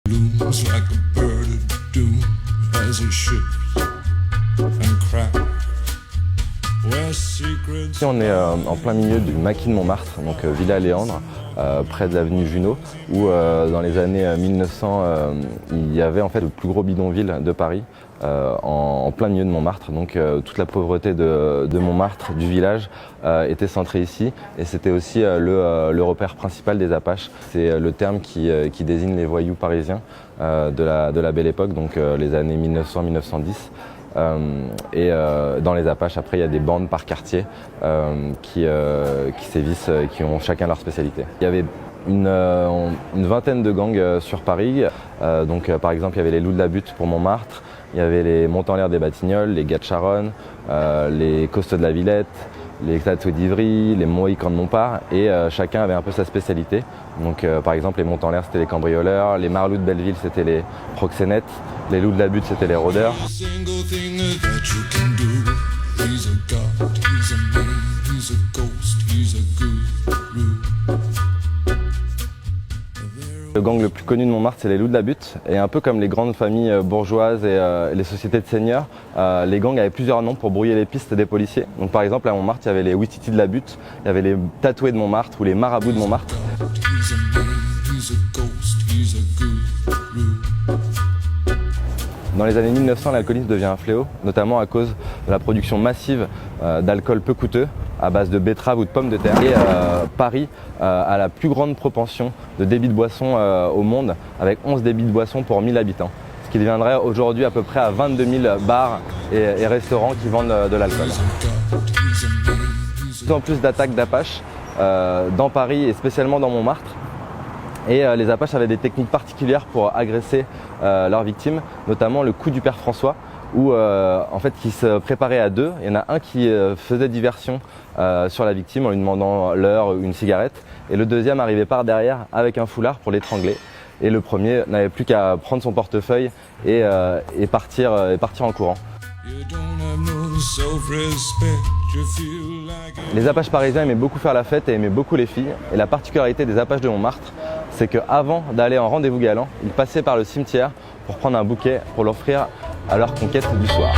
Looms like a bird of doom as it shifts and cracks. Ici on est en plein milieu du maquis de Montmartre, donc Villa Léandre, près de l'avenue Junot, où dans les années 1900 il y avait en fait le plus gros bidonville de Paris, en plein milieu de Montmartre. Donc toute la pauvreté de Montmartre, du village, était centrée ici, et c'était aussi le repère principal des Apaches. C'est le terme qui désigne les voyous parisiens de la belle époque, donc les années 1900-1910. Dans les Apaches, après, il y a des bandes par quartier qui sévissent, qui ont chacun leur spécialité. Il y avait une vingtaine de gangs sur Paris. Par exemple, il y avait les Loups de la Butte pour Montmartre, il y avait les Monts-en-l'Air des Batignolles, les Gars de Charonne, les Costauds de la Villette, les Tatoués d'Ivry, les Mohicans de Montparts, et chacun avait un peu sa spécialité. Donc par exemple, les Monts-en-l'Air c'était les cambrioleurs, les Marlous de Belleville c'était les proxénètes, les Loups de la Butte c'était les rôdeurs. Le gang le plus connu de Montmartre, c'est les Loups de la Butte, et un peu comme les grandes familles bourgeoises et les sociétés de seigneurs, les gangs avaient plusieurs noms pour brouiller les pistes des policiers. Donc par exemple à Montmartre, il y avait les Ouistiti de la Butte, il y avait les Tatoués de Montmartre ou les Marabouts de Montmartre. Dans les années 1900, l'alcoolisme devient un fléau, notamment à cause de la production massive d'alcool peu coûteux, à base de betteraves ou de pommes de terre. Et Paris a la plus grande propension de débits de boissons au monde, avec 11 débits de boissons pour 1000 habitants. Ce qui deviendrait aujourd'hui à peu près à 22 000 bars et restaurants qui vendent de l'alcool. De plus en plus d'attaques d'Apaches dans Paris et spécialement dans Montmartre. Et les Apaches avaient des techniques particulières pour agresser leurs victimes, notamment le coup du père François, où en fait qui se préparait à deux. Il y en a un qui faisait diversion sur la victime en lui demandant l'heure ou une cigarette, et le deuxième arrivait par derrière avec un foulard pour l'étrangler. Et le premier n'avait plus qu'à prendre son portefeuille et partir en courant. Les Apaches parisiens aimaient beaucoup faire la fête et aimaient beaucoup les filles. Et la particularité des Apaches de Montmartre, c'est qu'avant d'aller en rendez-vous galant, ils passaient par le cimetière pour prendre un bouquet pour l'offrir à leur conquête du soir.